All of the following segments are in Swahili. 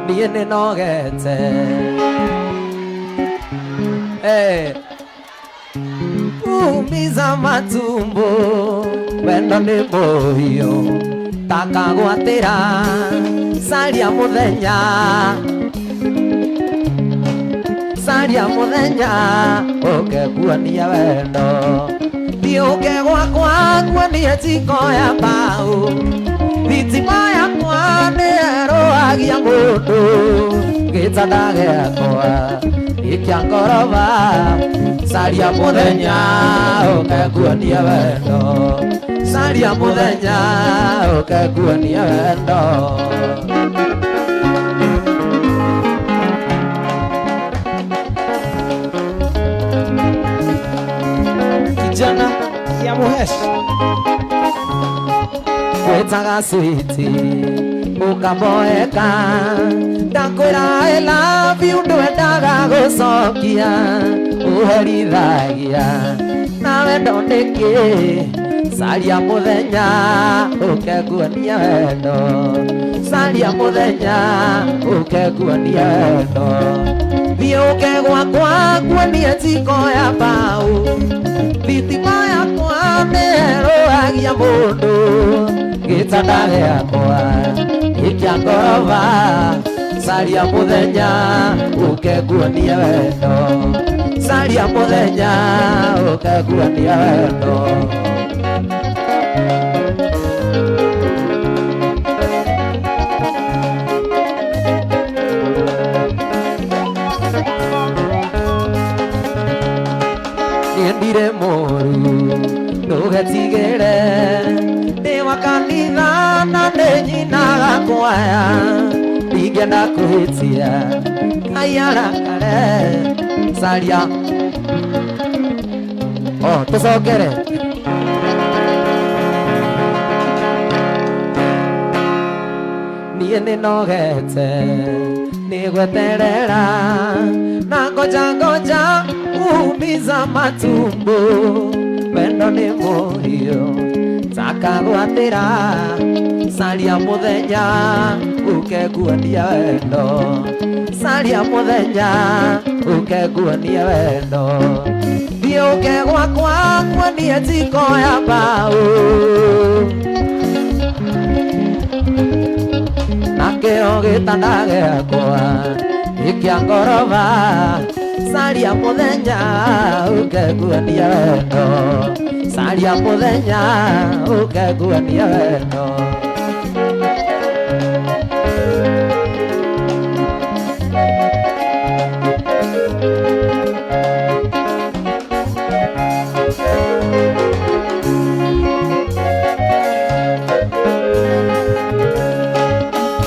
niĩ nĩ nogete umiza matumbo wendo nĩ mũhiũ takagwatĩra caria mũthenya ũkekuonia wendo thiũke gwakwa kuonie njiko ya mbaũ thitima yakwa nĩerũagia mũndũ gĩtanda gĩakwa gĩkĩa ngoroba caria mũthenya ũkekuonia wendo caria mũthenya ũkekuonia wendo kijana ya muhesh kwetaga switi ukaboeka ndakwĩra I love you ndwendaga gũcokia ũherithagia nawe ndonĩkĩ caria mũthenya ũkekuonia wendo caria mũthenya ũkekuonia wendo thiũke gwakwa kuonie njiko ya mbaũ thitima yakwa nĩerũagia mũndũ gĩtanda gĩakwa gĩkĩa ngoroba caria mũthenya ũkekuonia wendo caria mũthenya ũkekuonia wendo niĩ mũru ndũgetigĩre ndĩ wa kanitha na nĩ nyinaga kwaya ndingĩenda kũhĩtia Ngai arakare caria tũcokere niĩ nĩ nogete nĩ gweterera na ngoja umiza matumbo wendo nĩ mũhiũ takagwatĩra caria mũthenya ũkekuonia wendo caria mũthenya ũkekuonia wendo thiũke gwakwa kuonie njiko ya mbaũ nakĩo gĩtanda gĩakwa gĩkĩa ngoroba caria mũthenya ũkekuonia wendo caria mũthenya ũkekuonia wendo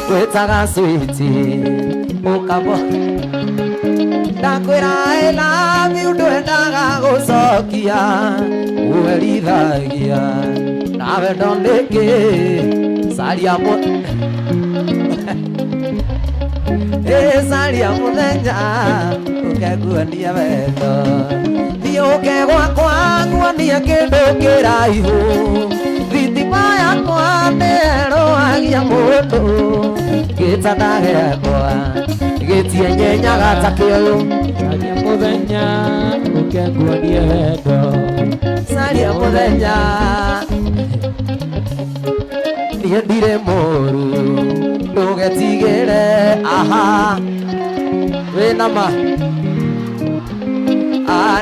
kwĩtaga switi ũkabo ndakwĩra I love you ndwendaga gũcokia ũherithagia nawe ndonĩkĩ caria caria mũthenya ũkekuonia wendo thiũke gwakwa kuonie kĩndũ kĩraihu thitima yakwa nĩerũagia mũndũ gĩtanda gĩakwa gĩtienyenyaga ta kĩũyũ caria mũthenya ũkekuonia wendo caria mũthenya niĩ ndirĩ mũru ndũgetigĩre wĩna ma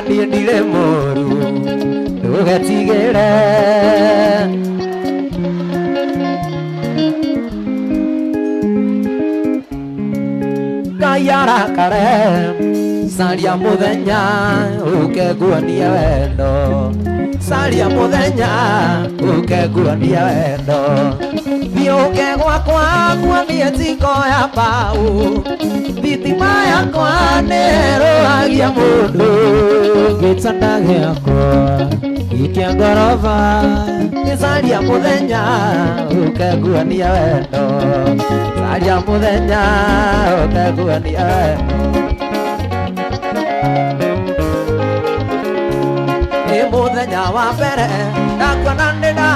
niĩ ndirĩ mũru ndũgetigĩre Ngai arakare caria mũthenya ũkekuonia wendo caria mũthenya ũkekuonia wendo thiũke gwakwa kuonie njiko ya mbaũ thitima yakwa nĩerũagia mũndũ gĩtanda gĩakwa gĩkĩa ngoroba caria mũthenya ũkekuonia wendo caria mũthenya ũkekuonia wendo nĩ mũthenya wa mbere ndakuona nĩna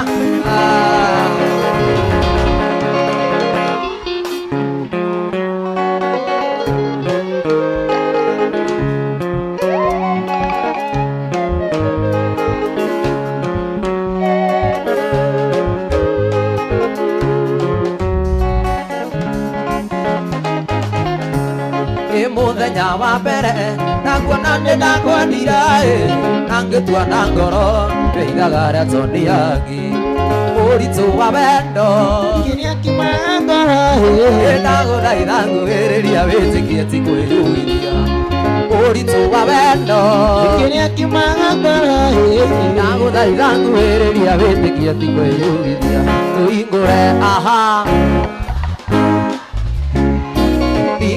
Muthenya wa mbere nakuona nĩndakwendire na ngĩtua na ngoro ndĩithaga retoni yangi ũritũ wa wendo kĩrĩa kiumaga ngoro ndagũthaitha ngũhĩrĩria wĩtĩkie ti kwĩyumĩria ũritũ wa wendo kĩrĩa kiumaga ngoro ndagũthaitha ngũhĩrĩria wĩtĩkie ti kwĩyumĩria ũhingũre aha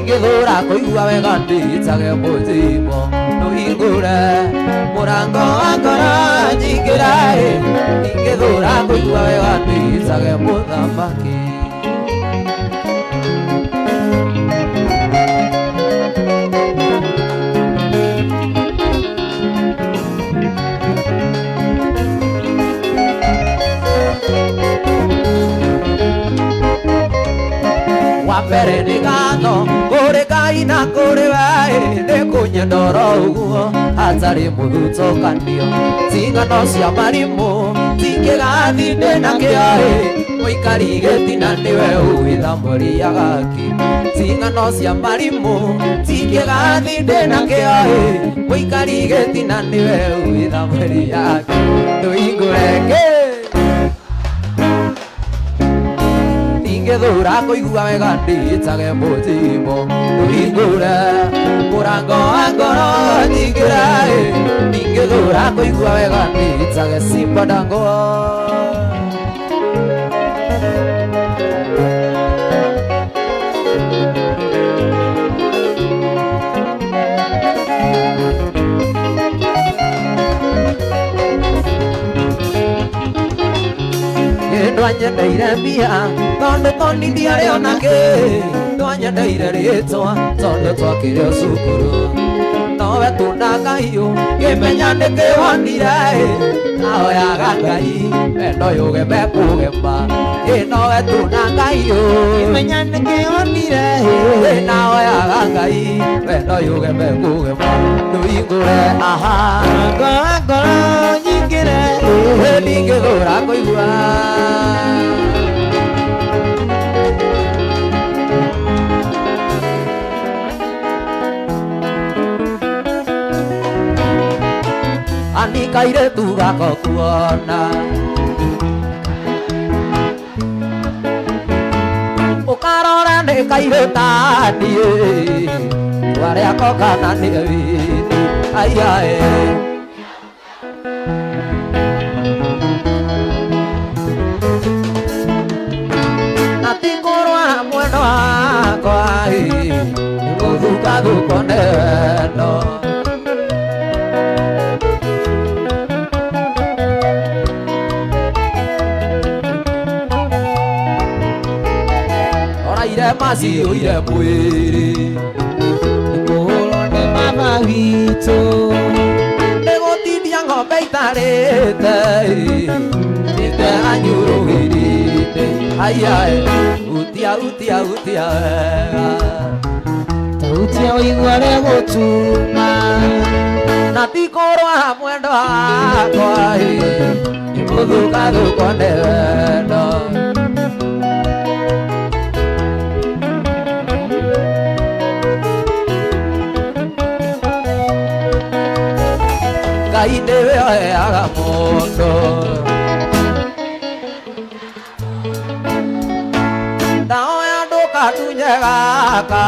ingĩthũra kũigua wega ndĩitage mũthimo ndũhingũre mũrango wa ngoro njingĩra ingĩthũra kũigua wega ndĩitage mũthamaki wambere nĩ gatho kũrĩ Ngai na kũrĩ we nĩkũnyendora ũguo hatarĩ mũthutũkanio cingano cia marimũ tingĩgathi ndĩnakĩo mũikari gĩtina nĩwe ũĩ thamũri ya gaki cingano cia marimũ tingĩgathi ndĩnakĩo mũikari gĩtina nĩwe ũĩ thamũri ya gaki ndũhingũre ngĩthũra kũigua wega ndĩitage mũthimo ndũhingũre mũrango wa ngoro njingĩra ngĩthũra kũigua wega ndĩitage simba dango ndwanyendeire mbia tondũ tondithia rĩo nakĩ ndwanyendeire rĩtwa tondũ twakĩrĩ o cukuru nowe tũnda Ngai ngĩmenya nĩkĩwonire nahoyaga Ngai wendo yũgeme kũgema nowe tũnda Ngai ngĩmenya nĩkĩwonire nahoyaga Ngai wendo yũgeme kũgema ndũhingũre aha ngoro nyingĩre ndingĩthũra kũigua anikaire tugako kuona ũkarora nĩkaire taniĩ twarĩako kana nĩ wini aiae na tikũrwara mwendo wakwa gũthukathũko nĩ wendo maciũire mwĩrĩ nĩkũhũrwo nĩ mama witũ nĩgũtithia ng'ombe itarĩte ĩte anyũrũgĩrĩte aiae utia wega tautia ũigua rĩgũtuma na tikũrwara mwendo wakwa nĩgũthũkathũko nĩ wendo Ngai nĩwe oheaga mũndũ ndaoya ndũkatunye gaka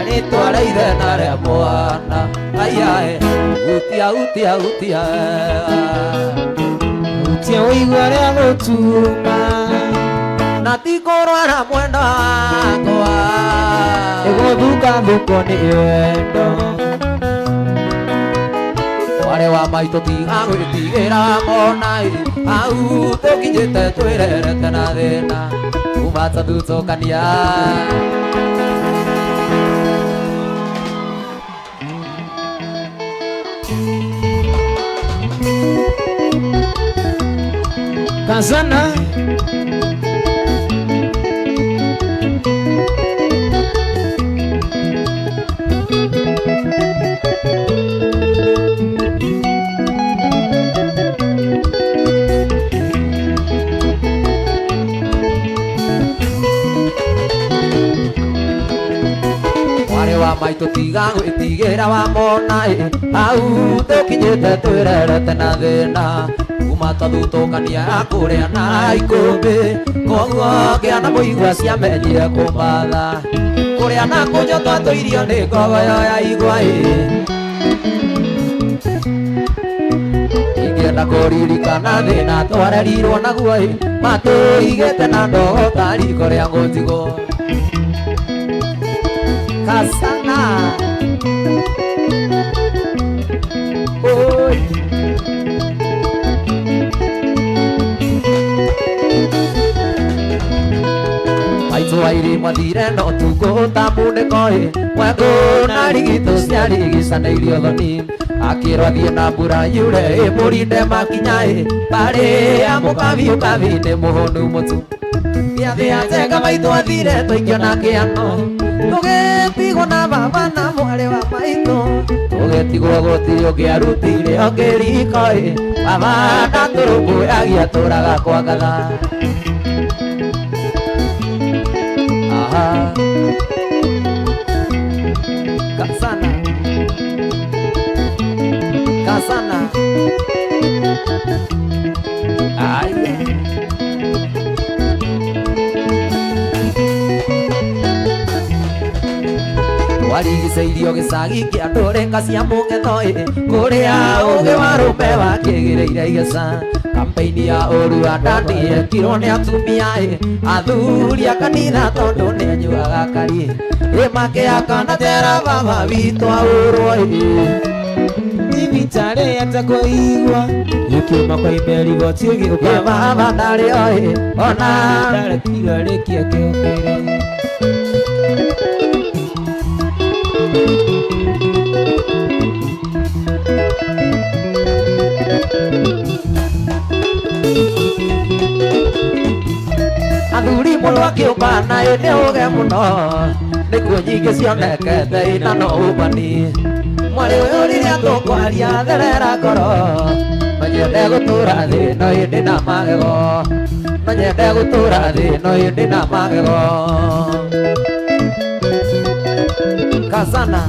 nĩtware ithena rĩa mwana aiae utia ũigua rĩa gũtuma na tikũrwara mwendo wakwa nĩgũthukathũko nĩ wendo wale wa maitũ tigagwĩtigĩra mona au tũkinyĩte twĩrerete na thĩna kuma tũthutũkania Kazana maitũ tiga gwĩtigĩra wamona hau tũkinyĩte twĩrerete na thĩna kuma twathutũkania kũrĩa na ikũmbĩ koguo gĩa na mũigua ciamenyire kũmatha kũrĩa na kũnyua twatũirio nĩ ngogoyo ya igwa ingĩenda kũririkana thĩna twarerirwo naguo matũigĩte na ndogo ta riko rĩa ngũnjigũ Kasana Oi Maitũ airi mwathire no tukũhũta munĩko Mwengũ na rigitũ ciarigicanĩirio thoni akĩrwo athiĩ na mbura yure mũrinde makinya barĩa mũkabi ũkabi nĩ mũhũnu mũtu gĩathĩ ajenga maitũ athire tũingĩona kĩano tũgĩtigwo na baba na mwarĩ wa maitũ tũgĩtigwo gũtirĩ ũngĩarutire okĩriko baba na tũrũmbũyagia tũraga kwa ngatha Kasana Kasana Aya warigicĩirio gĩcagi kĩa ndũrĩka cia mũng'etho kũrĩa ũgĩ wa rũme wakĩgĩrĩire igeca kampeni ya ũru wa ndandi yekirwo nĩ atumia athuri a kanitha tondũ nĩ anyuaga kari makĩaka tera baba witũ aũrwo thibitarĩ atakũigua gĩkiuma kwa imeri goti ũgĩũka baba ndarĩ ona ndarĩkiga rĩkia kĩokĩre athuri mũno akĩũmba na nĩ ũge mũno nĩkuo nyingĩ cionekete ina no ũmbani mwarĩ ũyũ rĩrĩa tũkwaria therera ngoro manyende gũtũra thĩ no hĩndĩ na magego manyende gũtũra thĩ no hĩndĩ na magego Kasana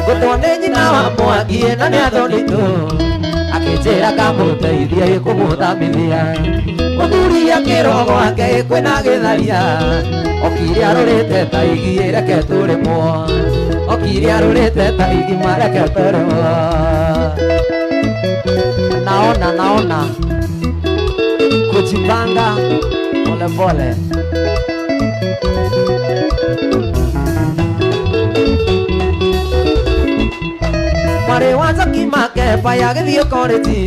gũtwone nyina wa Mwangi na nĩ athonitũ akĩnjĩra kamũteithie kũmũthambithia mũthuri akĩrwo gwake kwĩna gĩtharia okire arũrĩte ta igi reke tũrĩmwo okire arũrĩte ta igi mareke tũrĩmwo naona kujipanga pole pole mwarĩ wa Njoki Makeba agĩthiĩ korĩji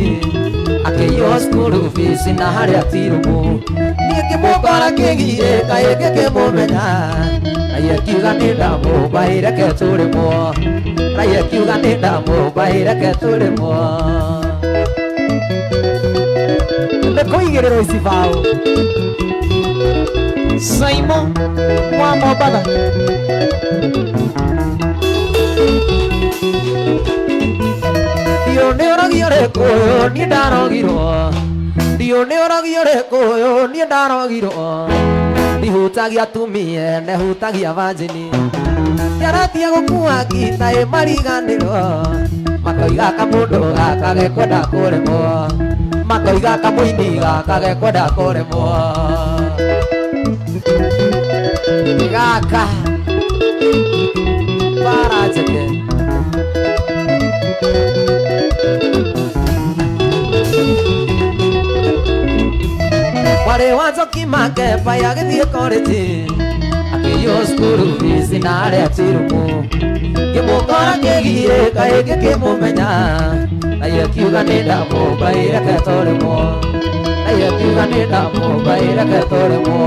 akĩiywo cukuru fees na harĩa tirumu niĩ kĩmũkora kĩgire kaĩ gĩkĩmũmenya raia kiuga nĩ ndamũmbai reke tũrĩmwo raia kiuga nĩ ndamũmbai reke tũrĩmwo nĩ kũigĩrĩrwo ici bao Simon wa Mombatha Dio nĩ ũragio rĩkũyũ niĩ ndarogirwo Dio nĩ ũragio rĩkũyũ niĩ ndarogirwo ndihutagia atumia nehutagia vanjini nĩaratia gũkua ngita mariganĩrwo makoiga kamũndũ gaka gekwenda kũremwo makoiga kamũini gaka gekwenda kũremwo gaka barajeke mwarĩ wa Njoki Makeba agĩthiĩ korĩji akĩiywo cukuru fees na harĩa tirumu kĩmũkora kĩgire kaĩ gĩkĩmũmenya naye kiuga nĩ ndamũmbai reke tũrĩmwo naye kiuga nĩ ndamũmbai reke tũrĩmwo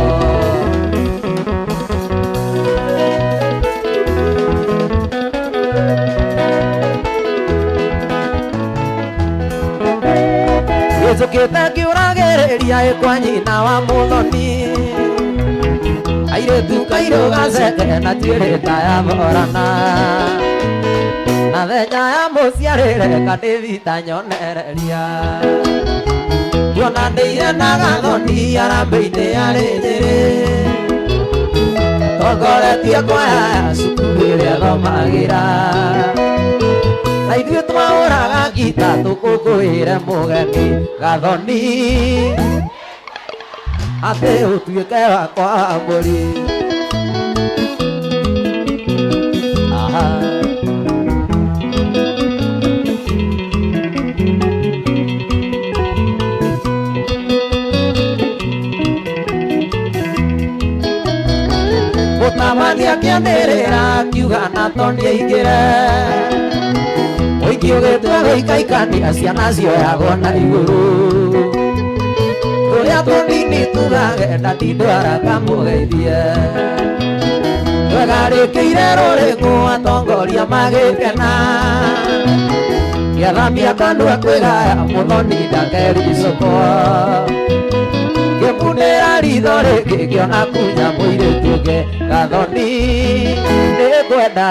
gĩcũkĩte ngĩũragĩrĩria kwa nyina wa mũthoni airĩtu kairũ gaceke na tuĩrĩ ta ya morana na thenya ya mũciarĩre kadĩvita nyonereria tuonanĩire na gathoni arambĩ-inĩ arĩ njĩrĩ tongoretie kwaya cukuru ĩrĩa thomagĩra na ithuĩ twaũraga ngita tũkũngũĩre mũgeni gathoni atĩ ũtuĩke wakwa wa mbũri mũtamania kĩanĩrĩra kiuga na toni aingĩre mũingĩ ũgĩtua gũikaikania ciana cioyagwo na igũrũ tũrĩa tũnini tugagenda ndindwara kamũgeithie twegarĩkĩire rũrĩngũ atongoria magĩkena gĩathamia kanua kwĩgaya mũthoni ndakericũkwo ngĩmunĩra ritho rĩngĩ ngĩona kunya mũirĩtu ũngĩ gathoni nĩngwenda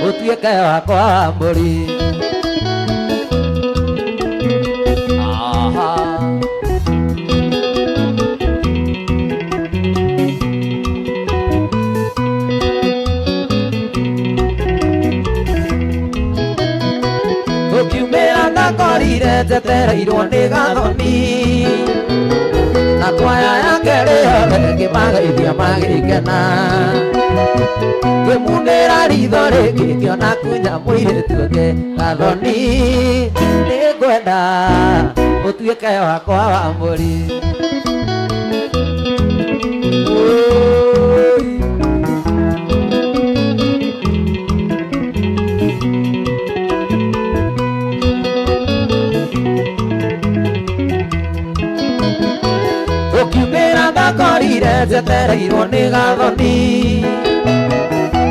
ũtuĩke wakwa wa mbũri tũkiumĩra ndakorire njetereirwo nĩ gathoni na kwaya yake rĩothe ngĩmageithia magĩkena ngĩmunĩra ritho rĩngĩ ngĩona kunya mũirĩtu ũngĩ gathoni nĩngwenda ũtuĩke wakwa wa mbũri tũkiumĩra ndakorire njetereirwo nĩ gathoni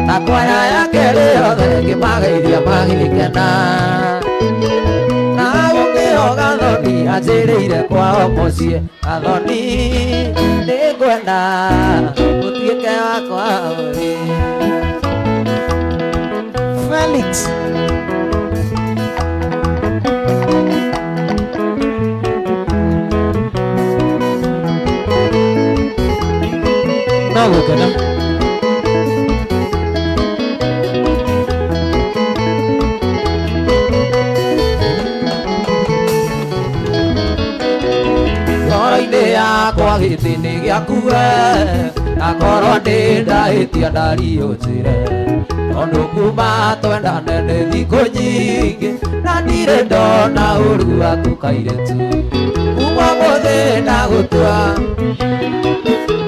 na kwaya yake rĩothe ngĩmageithia magĩkena na gũkĩho gathoni anjĩrĩire kwao mũciĩ gathoni nĩngwenda ũtuĩke wakwa ũrĩ Felix no gũkena ngoro-inĩ yakwa gĩtĩ-inĩ gĩaku akorwo nĩ ndahĩtia ndariĩ ũnjĩre tondũ kuma twendane nĩ thikũ nyingĩ na ndirĩ ndona ũru waku kairĩtu kuma mũthĩ ndagũtua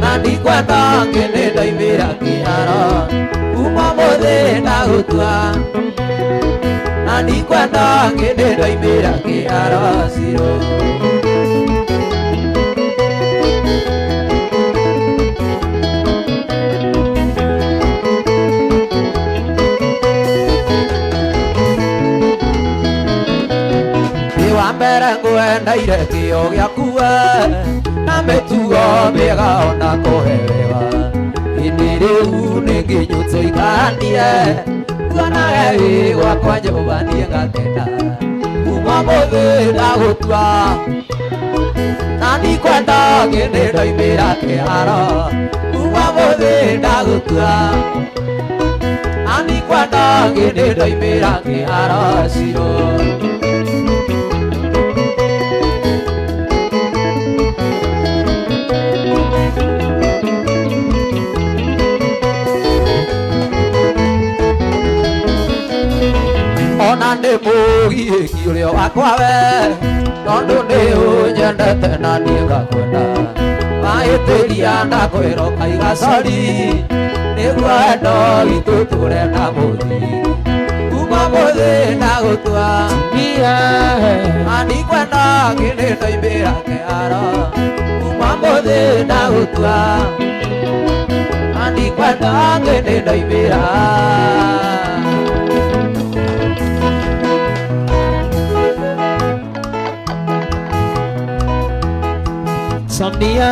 na ndikwenda ngĩnĩ ndaimĩra kĩharo kuma mũthĩ ndagũtua na ndikwenda ngĩnĩ ndaimĩra kĩharo cirũ mbere ngwendaire kĩo gĩaku na mĩtugo mĩega ona kũhe wega hĩndĩ rĩu nĩngĩnyuto ikanie kuonage wĩ gwakwa nyũmba niĩ ngakena kuma mũthĩ ndagũtua na ndikwenda ngĩnĩ ndaimĩra kĩharo kuma mũthĩ ndagũtua na ndikwenda ngĩnĩ ndaimĩra kĩharo cirũ ona nĩ mũgiĩki ũrĩa wakwa we tondũ nĩ ũnyendete na niĩ ngakwenda mahĩtĩria ndakwĩro kaigacori nĩguo wendo witũ tũrenda mũthii kuma mũthĩ ndagũtua na ndikwenda ngĩnĩ ndaimĩra kĩharo kuma mũthĩ ndagũtua na ndikwenda ngĩnĩ ndaimĩra Sonia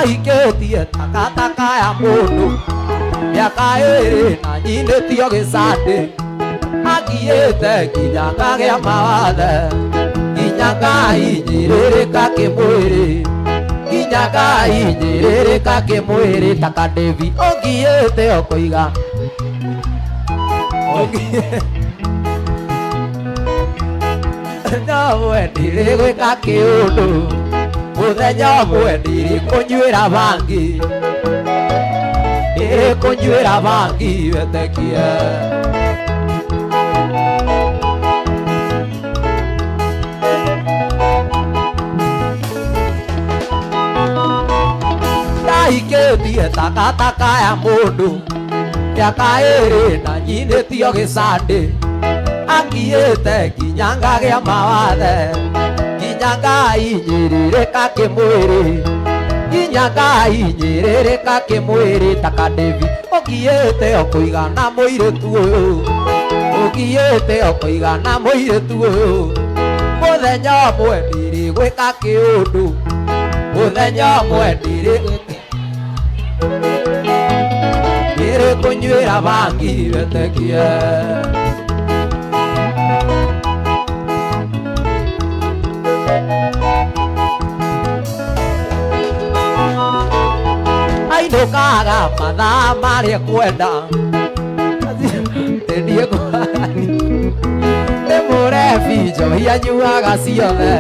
Ndaiketie takataka ya mundu miaka iri na nyinitio gicandi agiite nginya ngagĩa mawathe nginya ngahinyĩrĩrĩka kĩmwĩrĩ nginya ngahinyĩrĩrĩka kĩmwĩrĩ taka David ũngiĩte ũkũiga no ndirĩ gwĩka kĩũndũ mũthenya ũmwe ndirĩ kũnyuĩra bangi ndirĩ kũnyuĩra bangi wĩtĩkie ndaikĩtie takataka ya mũndũ mĩaka ĩrĩ na nyinĩtio gĩcandĩ angiĩte nginya ngagĩa mawathe nginya ngahinyĩrĩrĩka kĩmwĩrĩ nginya ngahinyĩrĩrĩka kĩmwĩrĩ taka David ũngiĩte ũkũigana mũirĩtu ũyũ ũngiĩte ũkũigana mũirĩtu ũyũ mũthenya ũmwe ndirĩ gwĩka kĩũndũ mũthenya ũmwe ndirĩ kũnyuĩra bangi wĩtĩkie ainũkaga mathaa marĩa kwenda ndĩndie nĩ mũrebi njohi anyuaga ciothe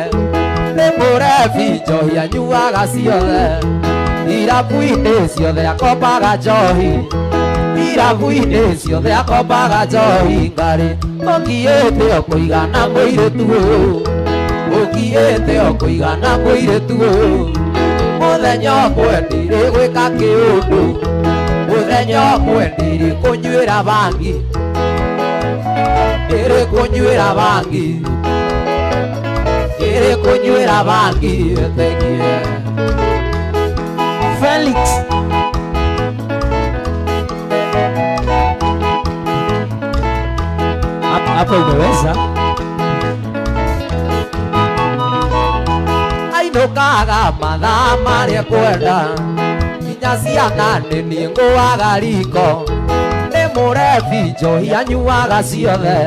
nĩ mũrebi njohi anyuaga ciothe irabu-inĩ ciothe akombaga njohi irabu-inĩ ciothe akombaga njohi ngarĩ ũngiĩte ũkũigana mũirĩtu ũyũ ũngiĩte ũkũigana mũirĩtu ũyũ mũthenya ũmwe ndirĩ gwĩka kĩũndũ mũthenya ũmwe ndirĩ kũnyuĩra bangi ndirĩ kũnyuĩra bangi ndirĩ kũnyuĩra bangi wĩtĩkie Felix hapa umeweza ainũkaga mathaa marĩa kwenda nginya ciana nĩniĩ ngũaga riko nĩ mũrebi njohi anyuaga ciothe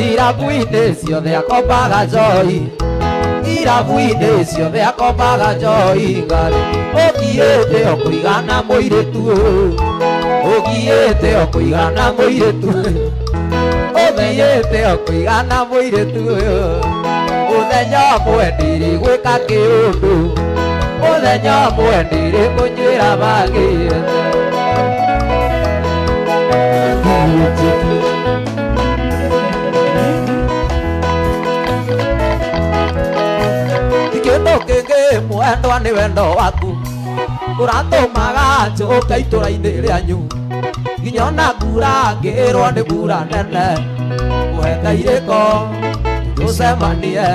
irabu-inĩ ciothe akombaga njohi irabu-inĩ ciothe akombaga njohi ngarĩ ũngiĩte ũkũigana mũirĩtu ũyũ ũngiĩte ũkũigana mũirĩtu ũyũ ũngiĩte ũkũigana mũirĩtu ũyũ mũthenya ũmwe ndirĩ gwĩka kĩũndũ mũthenya ũmwe ndirĩ kũnyuĩra bangi kĩndũ kĩngĩ mwendwa nĩ wendo waku ũratũmaga njũke itũra-inĩ rĩanyu nginya ona mbura ngĩrwo nĩ mbura nene mwenda irĩko tũcemanie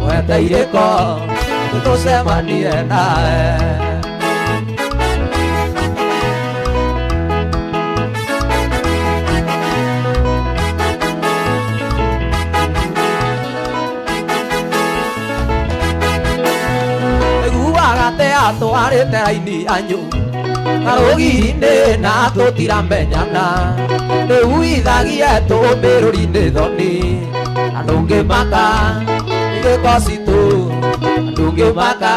mwenda irĩko tũcemanie nawe twarĩte raini anyu karũgi-inĩ na tũtiramenyana rĩu ithagie tũmbĩrũri-inĩ thoni andũ ngĩmaka irĩko citũ andũ ngĩmaka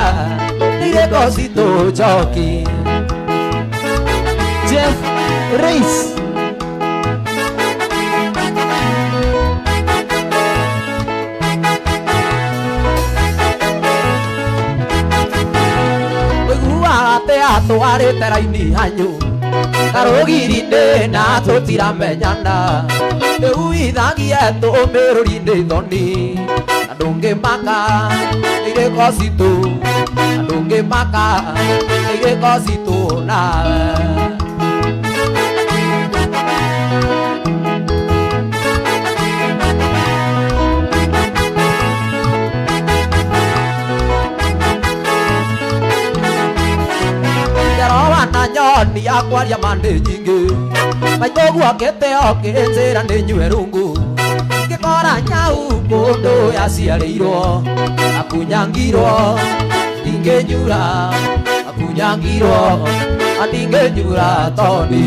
irĩko citũ njoki Jeff Reis twarĩte raini hanyu karũgi-inĩ na tũtiramenyana rĩu ithagie tũmbĩrũri-inĩ thoni andũ ngĩmaka irĩko citũ andũ ngĩmaka irĩko citũ nawe nyoni yakwaria mande nyingĩ maitũgu akĩte okĩnjĩra nĩ nyue rungu ngĩkora nyau kũndũ yaciarĩirwo akunyangirwo ingĩnyura nyangiro aninge nyura toni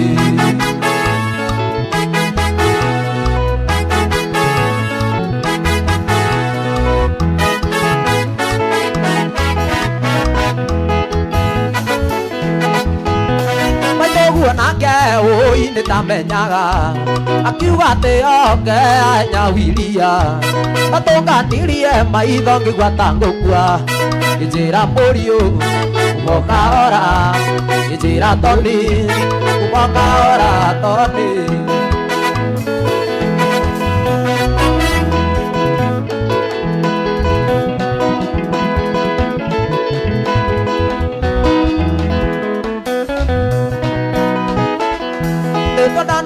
nake oi nitamenyaga akiuga teoke anyawiria atonganirie maitho ngigwa tangukua njira mũriũ umoka ora njira toni umoka ora toni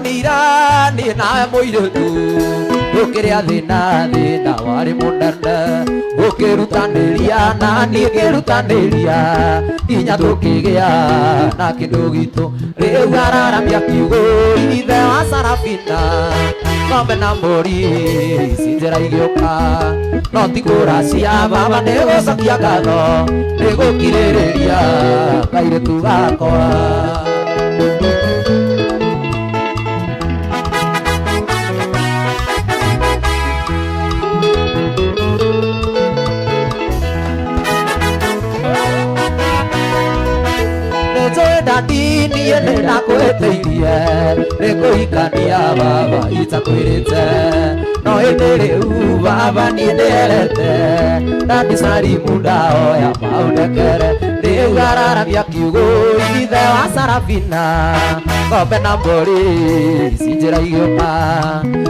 nira ni nawe mũirĩtu ũkĩrĩa thĩna warĩ mũnene ũkĩrutanĩria na niĩ ngĩrutanĩria hinya tũkĩgĩa na kĩndũ gitũ rĩu araramia kiugo ithe wa Sarafina ng'ombe na mbũri ici njĩra igĩũka no ti kũracia baba nĩ gũcokia ngatho nĩ gũkirĩrĩria kairĩtu gakwa dini ene nakwĩtĩirie nĩkũhikania baba itakwĩrĩte no hĩndĩ rĩu baba niĩ ndĩerete ndandicari mundaoya maũndekere rĩu araramia kiugo ithe wa Sarafina ng'ombe na mbũri ici njĩra igĩũka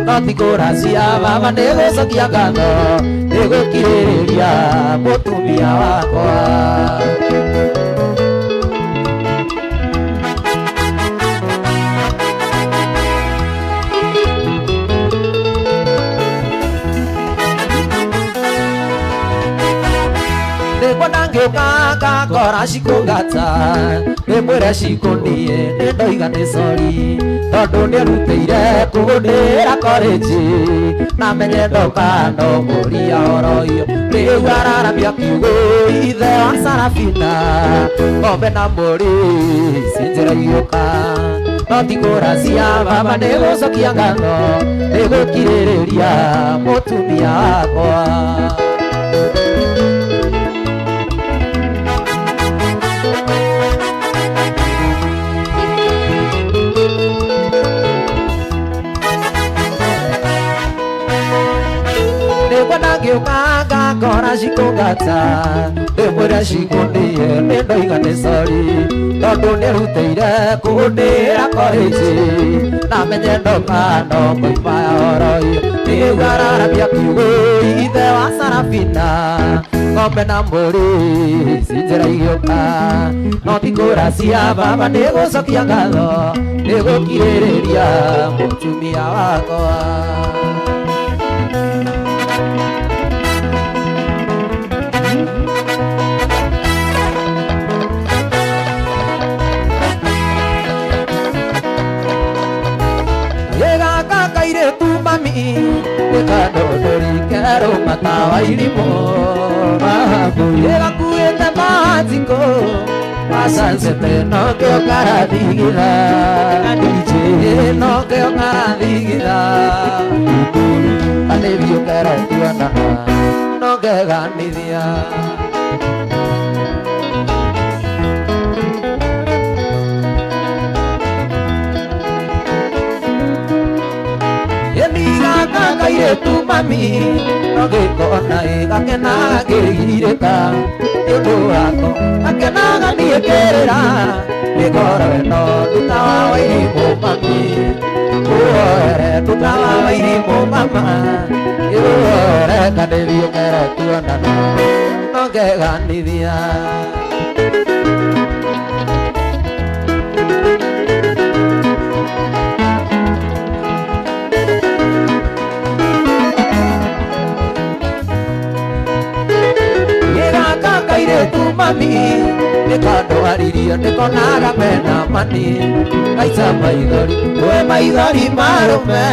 no ti kũracia baba nĩ gũcokia ngatho nĩ gũkirĩrĩria mũtumia wakwa ngĩũka ngora cikũngata ndĩmwĩre cikũniĩ nĩndoiga nĩ sori tondũ nĩarutĩire kũgũndĩra korĩnji na menye ndoka no mũria oroio rĩu araramia kiugo ithe wa Sarafina ng'ombe na mbũri ici njĩra igĩũka no ti kũracia baba nĩ gũcokia ngatho nĩ gũkirĩrĩria mũtumia wakwa ngĩũka ngora cikũngata ndĩmwĩre cikũniĩ nĩndoiga nĩ sori tondũ nĩarutĩire kũgũndĩra korĩnji na menye ndoka no moima oroio rĩu araramia kiugo ithe wa Sarafina ng'ombe na mbũri ici njĩra igĩũka no ti kũracia baba nĩ gũcokia ngatho nĩ gũkirĩrĩria mũtumia wakwa Wekadodori kero matawa ilimo Yegakuete maziko Masansete no keo karadigira DJ no keo karadigira Alevio karadiwana no keganidhia kairetu mami no gĩkona gakena kĩrigirĩka nĩũndũ wako gakenaga niĩ kĩrĩra nĩngoro ĩno nduta wa wairimũ mami ũwoere nduta wa wairimũ mama ũwoere kanĩthiĩ ngere tuonana no ngeganithia mami nĩkandwaririe nĩkonaga mena mani kaica maithori we maithori marũme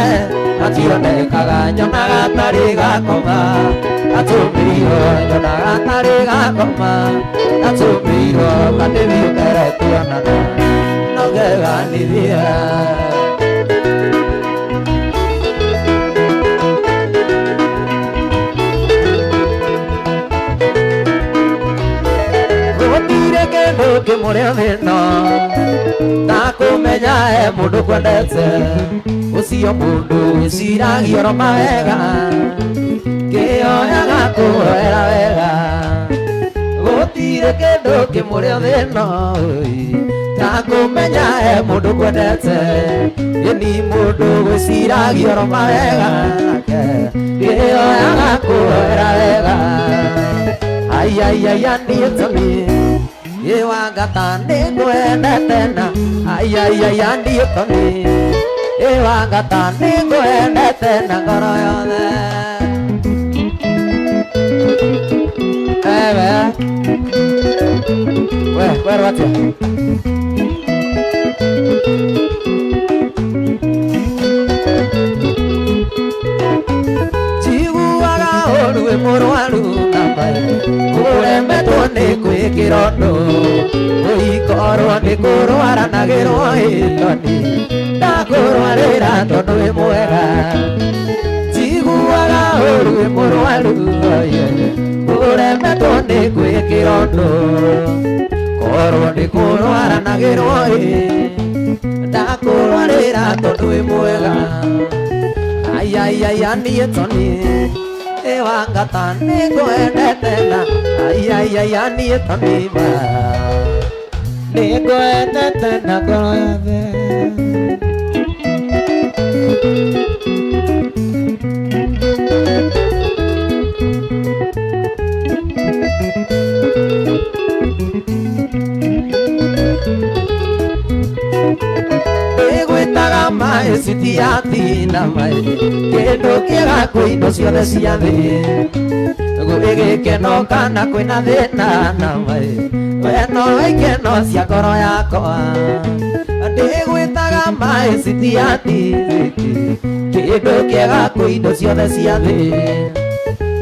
gationekaga nyonaga tarĩ gakoma gatũmĩrio nyonaga gatarega koma atsumiro katevi karatuana nogega nithia Ke moria thina takumenya he mundu kwendete ucio mundu wiciragia oro mawega kioyaga kuhoera wega gutire kindu kimuria thina takumenya he mundu kwendete ni mundu wiciragia oro mawega kioyaga kuhoera wega ai ai ai anietami Ewagata ningwendete na ai ai ai andiotoni Ewagata ningwendete na ngoro yothe we kwerwatia Chiguaga oru murwaru na mai Kuremetwo nĩ kwĩkĩra ũndũ ũikorwo nĩ kũrwaranagĩrwo ĩtoni ndakũrwarĩra tondũ wĩ mwega njiguaga ũru wĩ mũrwaru kũremetwo nĩ kwĩkĩra ũndũ korwo nĩ kũrwaranagĩrwo ndakũrwarĩra tondũ wĩ mwega ai ai ai anietoni Ewagata ningwendete na ai ai ai anietamiba ningwendete na ngoro yothe Egwetaga mai sitiatina mai kendo kiega kwindo ciothe cia thĩ gũgĩgĩkeno kana kwĩna thĩna na mai we no ikeno cia ngoro yakwa ndĩgwĩtaga mai sitiatinĩki kĩndũ kĩega kwindo ciothe cia thĩ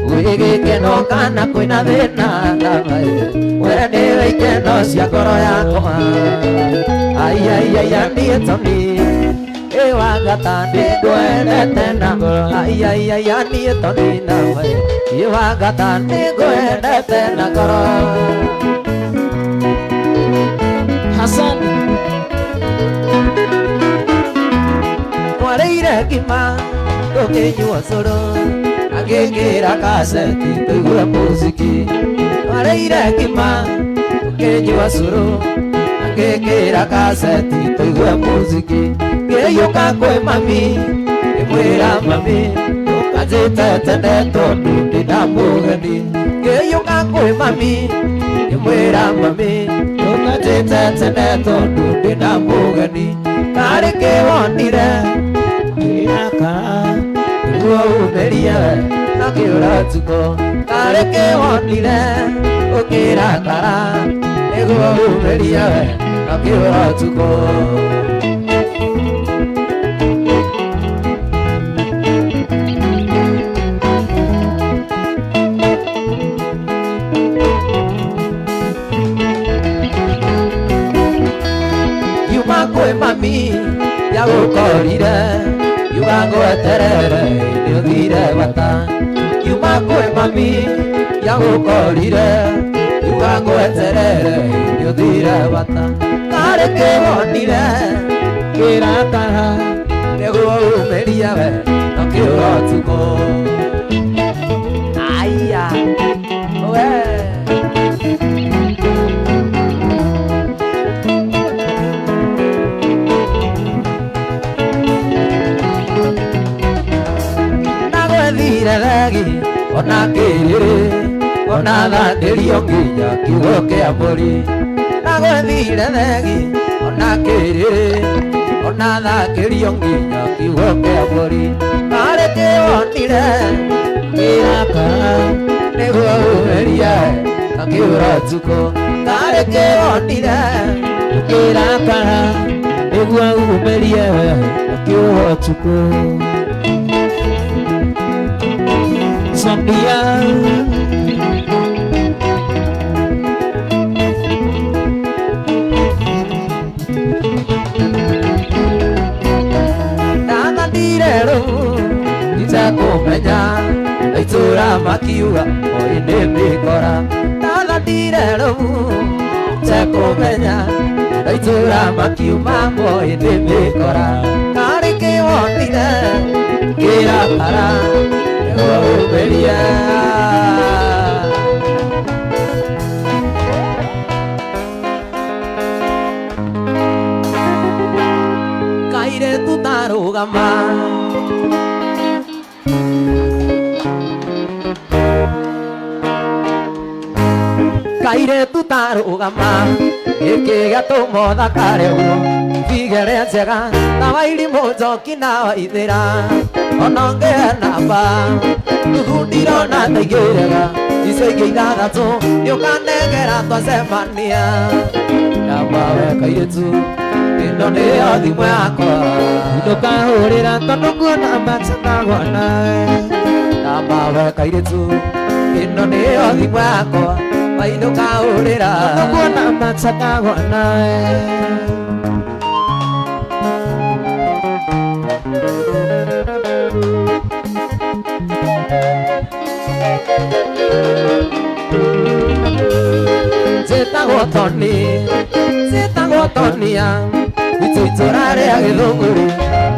gũgĩgĩkeno kana kwĩna thĩna na mai we nĩwe ikeno cia ngoro yakwa ai ai ai anietoni Ewagata ningwendete na ai ai ai anietoni na we Ewagata ningwendete na ngoro Hassan Mwareire ngima tũkĩnyua cũrũ agĩkĩra kaseti tũigue muziki Mwareire ngima tũkĩnyua cũrũ agĩkĩra kaseti tũigue muziki Ngĩyũka kwĩ mami ngĩmwĩra mami tũkanjĩte tene tondũ ndĩna mũgeni Ngĩyũka kwĩ mami ngĩmwĩra mami tũkanjĩte tene tondũ ndĩna mũgeni Karĩ kĩwonire kĩrakara nĩguo umĩrie na kĩũra ũtukũ Karĩ kĩwonire ũkĩrakara nĩguo umĩrie na kĩũra ũtukũ Mami yagũkorire yuga ngweterere nĩũthire bata Yuma kwĩ mami yagũkorire yuga ngweterere nĩũthire bata Karĩ kĩwonire kĩrakara nĩguo umĩrie we na kĩũra ũtukũ Aya we Thagi ona kĩrĩrĩ ona thandĩrio nginya kiugo kĩa mbũri nagwethire thegi ona kĩrĩrĩ ona thakĩrio nginya kiugo kĩa mbũri Karĩ kĩwonire kĩrakara nĩguo umĩrie na kĩũra ũtukũ Karĩ kĩwonire kĩrakara nĩguo umĩrie na kĩũra ũtukũ Zambia merumu Chekumenya Aitura makiuma moe nimekora Kariki wotire Kira para Ego uberia Kaire tutarugama Kaire tutarugama Eke gato moda kareuno Figere njega Nawairi mojoki na waithira Ononge namba Nukundiro na taigirega Iso inge ithathatu Yukanegera twacemania Namawe kairetu Ino nĩyo thimũ yakwa Ndũkahũrĩra tondũ nguona macanagwo nawe Namawe kairetu Ino nĩyo thimũ yakwa Ndũkahũrĩra tondũ nguona macanagwo nawe Njĩtagwo Tony Njĩtagwo Tonia Itũitũra rĩa Gĩthũngũri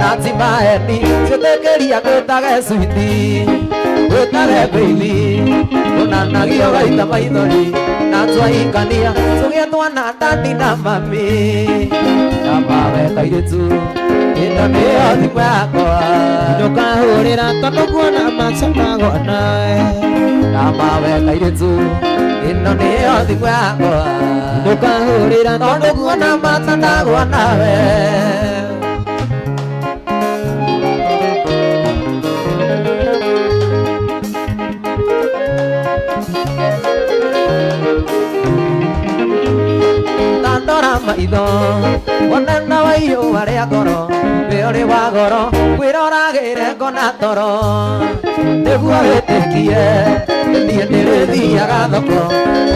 na ti maheni Njĩtĩkĩria gwĩtage Sweety Gwĩtage Bailey Tũnanagio gaita maithori na twahikania tũgĩe twana Daddy na Mami na mawe kairĩtu Ĩno nĩyo thimũ yakwa Ndũkahũrĩra tondũ nguona macanagwo nawe na mawe kairĩtu Ĩno nĩyo thimũ yakwa Ndũkahũrĩra tondũ nguona macanagwo nawe Tandora maitho Wonena waiyo warĩa ngoro Wĩ ũrĩ wa goro Wĩroragĩre ngona toro Nĩguo wĩtĩkie Niĩ ndĩrĩthiaga thoko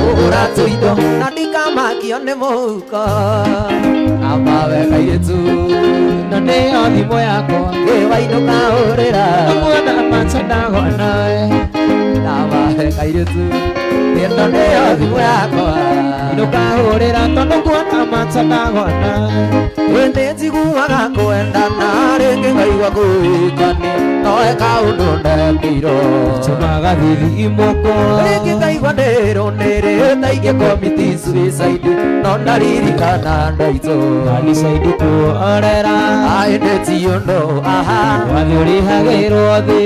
Kũgũra tũindo Na ndikamakio nĩ mũhuko Amawe kairĩtu Ĩno nĩyo thimũ yakwa Kĩwainũka hũrĩra Nguona macanagwo nawe Amawe kairĩtu Ĩno nĩyo thimũ yakwa Ndũkahũrĩra tondũ nguona macanagwo nawe Wĩndĩ njiguaga kwendana Rĩngĩ ngaigua kũhikania Noe kaũndũ ndekĩirwo Tũmaga thithi imoko Rĩngĩ ngaigua ndĩrũnĩrĩ Taingĩ komiti suicide No ndaririkana ndaitũ Alicaidi kuorera Aĩndĩ ti ũndũ Wathi ũrĩhagĩrwo thĩ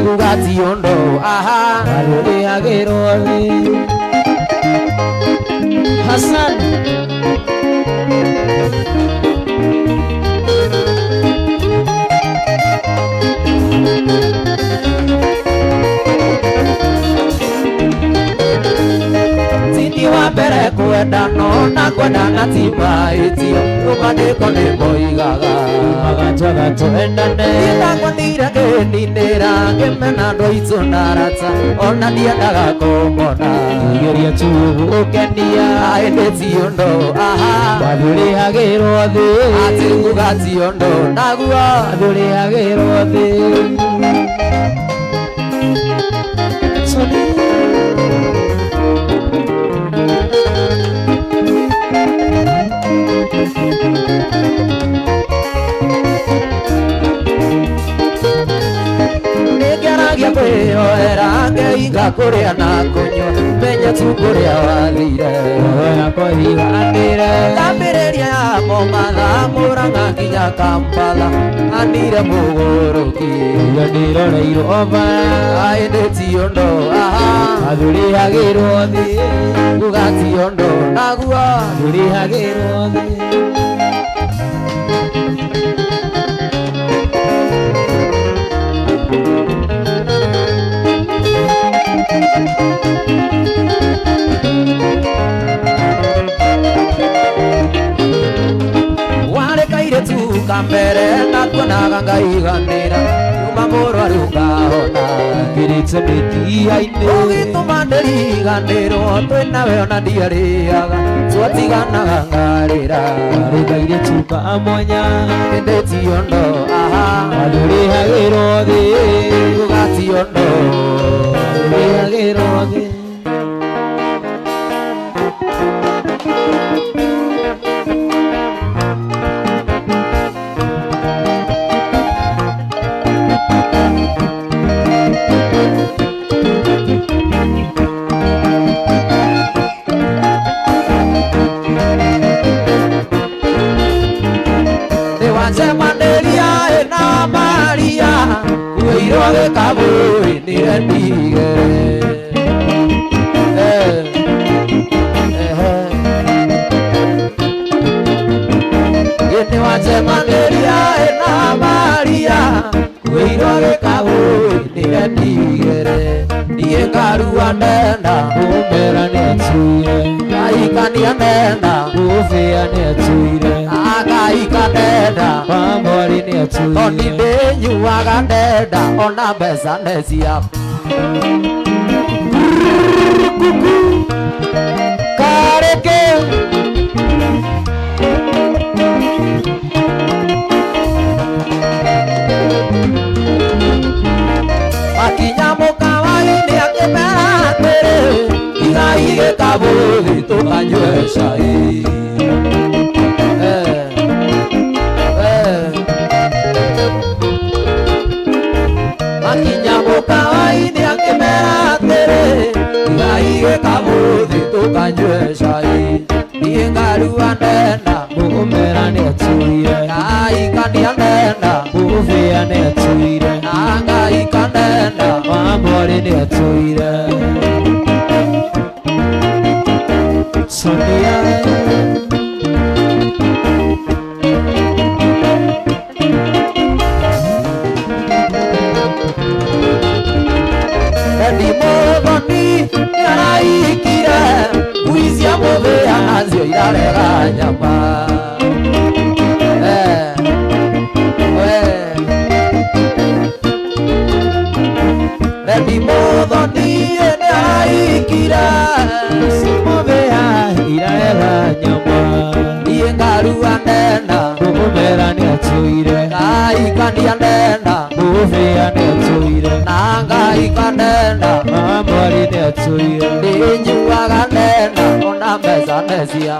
Kuga ti ũndũ Wathi ũrĩhagĩrwo thĩ Hassan Tindi wa mbere kwenda no na kwenda na tima itio Umandĩko nĩ moigaga Magajaga twendane Itakwendire ngĩninĩra Ngĩmena andũ aitũ na arata Ona ndiendaga kũmona Igeria tu gũkenia Aĩndĩ ti ũndũ Wathi ũrĩhagĩrwo thĩ Atĩ nguga ti ũndũ Naguo wathi ũrĩhagĩrwo thĩ Nĩngeragia kwĩyoera ngeinga kũrĩa na kũnyua Menya tu kũrĩa wathire Yakwa thiganĩre Ngambĩrĩria ya Mombasa Mũrang'a nginya Kampala Anire mũgũrũki Iyo ndĩroreirwo bara Aĩndĩ ti ũndũ Wathi ũrĩhagĩrwo thĩ Nguga ti ũndũ Naguo wathi ũrĩhagĩrwo thĩ Kambere na kuonaga ngaiganĩra Nyuma mũrwaru ngahona Ngĩrĩte mĩtiainĩ Ũgĩtũma ndĩriganĩrwo Twĩnawe ona ndiarĩaga Twatiganaga ngarĩra Ngarĩngaire tuka mwanya Ĩndĩ ti ũndũ Wathi ũrĩhagĩrwo thĩ Nguga ti ũndũ Wathi ũrĩhagĩrwo thĩ wage kaburi nire ndigere Gini wachemaneria ena maria Kuiro wage kaburi nire ndigere Niye karua nenda Umera netuire Kaikania nenda Ufia netuire Akaika nenda Mamori netuire Oni denyu waga nenda Ona besa nesia Kareke Makinya ni akemera tere Iga kaburi tukanywe shai Makinya ni akemera tere Iga kaburi tukanywe shai Niengarua nenda Mumera netuire Kaikania nenda Ufia netuire Akaika nenda Mamori netuire Sonia Endi modoni Naraikire Uizia modea Nazio irarega nyama Endi modoni Naraikire Simodea irarega nyama Niengarua nenda Mumera netuire Kaikania nenda Ufia netuire Nangaika nenda Mamori netuire Ninyuaga nenda Ona mesa nesia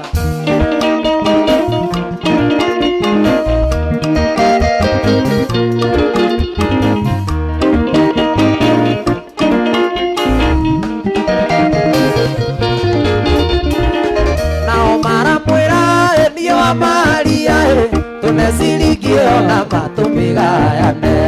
Maria tunesirigio na matumigayane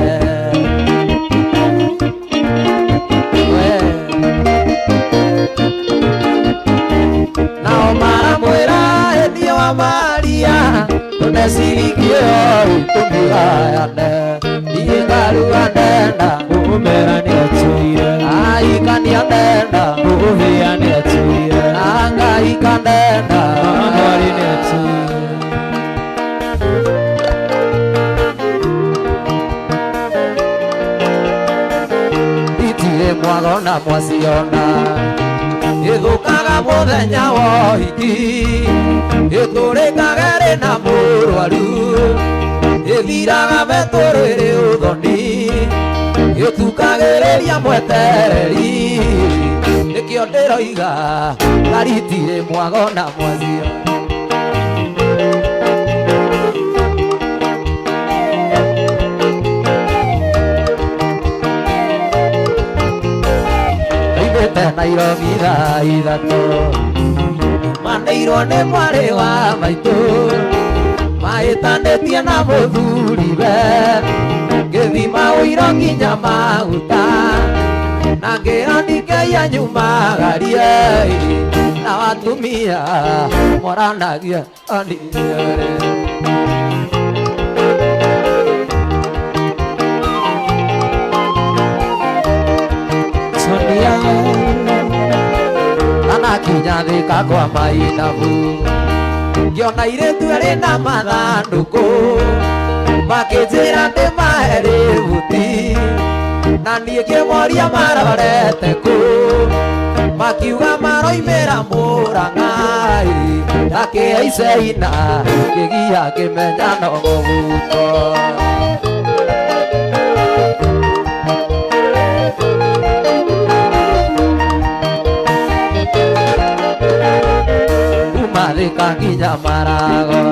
Nao maramwira endio wa Maria tunesirigio tumigayane Niengarua nenda Umera netuire Aikania nenda Ufia netuire Nangaika nenda Mamori netuire Mwagona mwasiona Ithukaga muthenya wa hiki Iturikaga rina murwaru Ithiraga meturire uthoni Itukagiriria mwetereri Nikio ndiroiga Garitire mwagona mwasiona Nairobi ithato Maneirwo nĩ mwarĩ wa maitũ Mahĩtanĩtie na mũthuriwe Ngĩthima ũiro nginya maguta Na ngĩandikeia nyumagarie Na watumia moranagia aniere Sonia Kinya thika kwa mainabu Ngiona iretu arĩ na mathandũkũ Makĩnjĩra ndĩmahere buti Na niĩ ngĩmoria marorete kũ Makiuga maroimĩra Mũrang'a Ndakĩhaica ngĩgia ngĩmenya no mũbuto Thika nginya Maragwa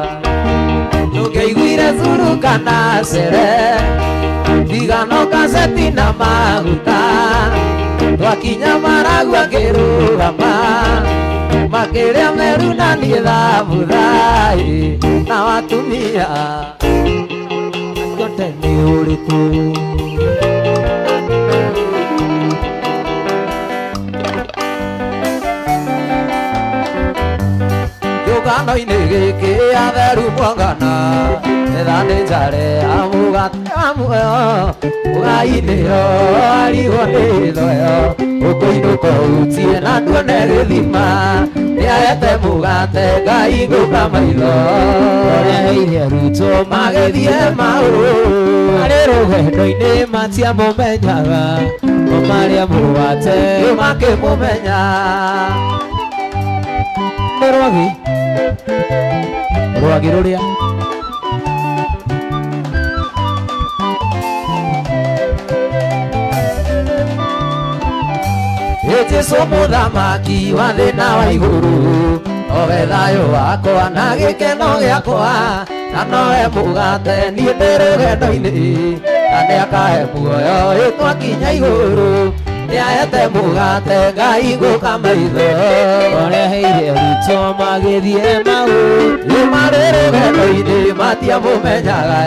Nũngĩiguire curu kana cere Ndigano kaseti na maguta Twakinya Maragwa ngĩrũgama Makĩrĩa meru na niĩ thabuthaĩ Na watumia Kote nĩ ũrĩkũ gĩthano-inĩ gĩkĩ atheru mwangana ethanĩnjare amũgatĩamuoyo mũgai-nĩyo arigwo nĩ thoyo ũkũinũka ũhutie na nduone gĩthima nĩahete mũgate Ngai ngũka maitho ũreheire arutwo magĩthiĩ maũũ marĩ rũgendo-inĩ matiamũmenyaga o marĩa mũgate makĩmũmenya nĩ rwagĩ rũrĩa Jesũ mũthamaki wa thĩ na wa igũrũ owe thayũ wakwa na gĩkeno gĩakwa na nowe mũgate niĩ ndĩ rũgendo-inĩ na nĩakahe muoyo twakinya igũrũ nĩahete mũgate Ngai ngũka maitho ũreheire arutwo magĩthiĩ maũũ marĩ rũgendo-inĩ matiamũmenyaga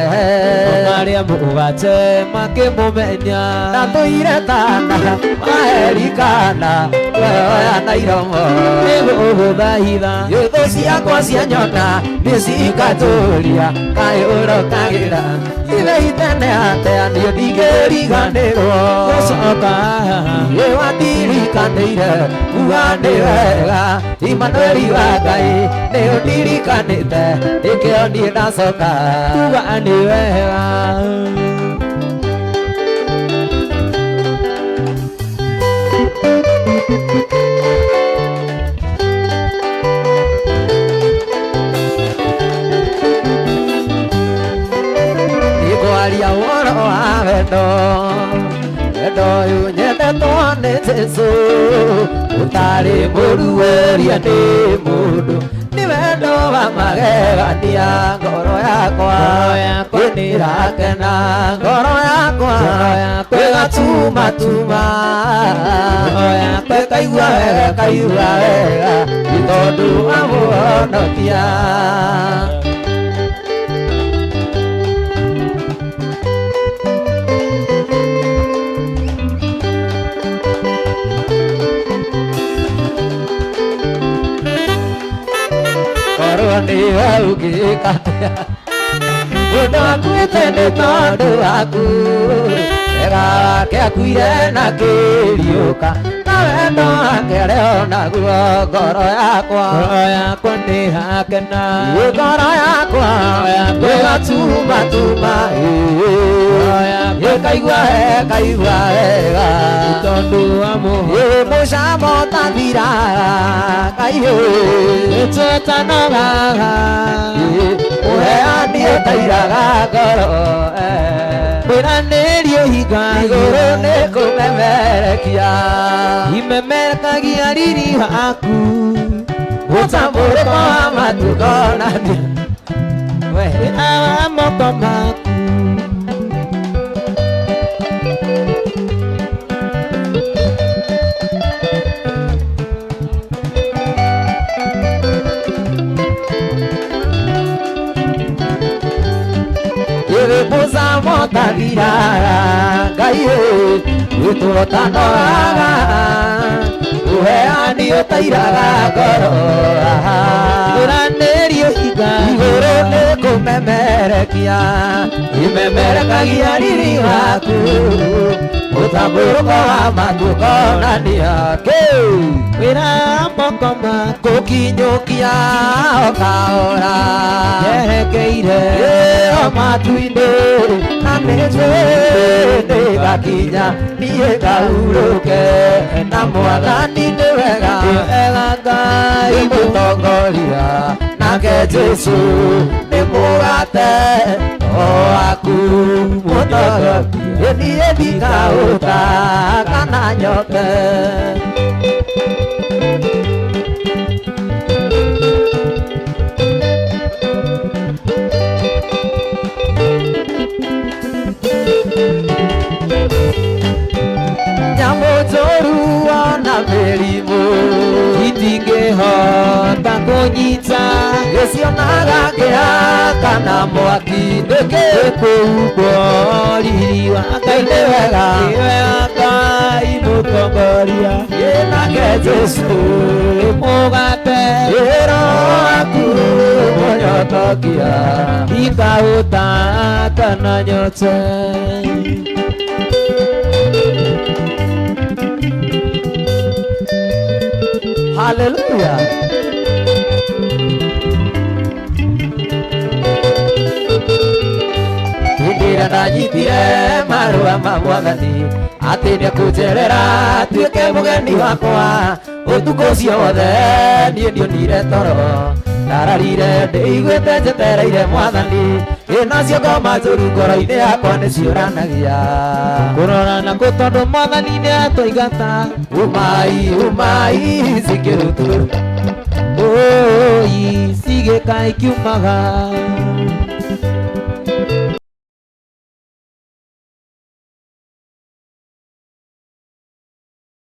marĩa mũgate makĩmũmenya na tũire tana maherikana tweoya na iromo nĩgũgũthahitha thũ ciakwa cia nyona nĩcikatũria kaĩ ũrokagĩra ithe itene ateanio ndingĩriganĩrwo gũcoka wandirikanĩire kuga nĩ wega Imanueli wa Ngai nĩ ũndirikanĩte nĩkĩo niĩ ndacoka kuga nĩ wega nĩkwaria ũhoro wa wendo wendo ũyũ nyendetwo nĩ Jesũ ũtarĩ mũruĩria nĩ mũndũ nĩ wendo wa magegania ngoro yakwa nĩrakena ngoro yakwa ĩgatumatuma ĩkaigua wega nĩ tondũ wa mũhonokia nĩwe ũngĩkatia mũndũ akuĩte nĩ tondũ waku wega wake akuire na kĩriũka na wendo wake rĩo naguo ngoro yakwa nĩrakena ngoro yakwa ĩgatumatuma ĩkaigua wega tondũ wa mũcamo tathiraga Ngai twetanaga ũheani ũtairaga ngoro mwĩranĩrio hinga igũrũ nĩ kũmemerekia imemerekagia riri waku mũtambũrũko wa matukũ na wĩra wa moko maku Musamo tathiraga Ngai wĩtũtanoraga ũheani ũtairaga ngoro ũranĩrio hinga igũrũ nĩ kũmemerekia imemerekagia riri waku mũtambũrũko wa matukũ na nĩake wĩra moko maku gũkinyũkia ũkaora nyerekeire matu-inĩ na mĩtwe gakinya niĩ ngahurũke na Mwathani nĩ wega Ngai mũtongoria nake Jesũ nĩ mũgate waku mũtongoria niĩ ndikaũta kana nyote na mĩrimũ itingĩhota kũnyita gĩcionaga kĩhaka na mwaki nĩkĩkũhumbwo riri wa Ngai nĩ wega Ngai mũtongoria nake Jesũ nĩ mũgate wĩra waku gũcokia ikaũta kana nyote. Hallelujah. Indira ndanyitire marũa ma Mwathani atĩ nĩekũnjerera tuĩke mũgeni wakwa ũtukũ ũcio wothe niĩ ndionire toro ndararire ndĩiguĩte njetereire Mwathani nacio ngoma njũru ngoro-inĩ yakwa nĩciũranagia kũrora nakũ tondũ Mwathani nĩatũingata umai cikĩrutu oi cigĩkaĩ kiumaga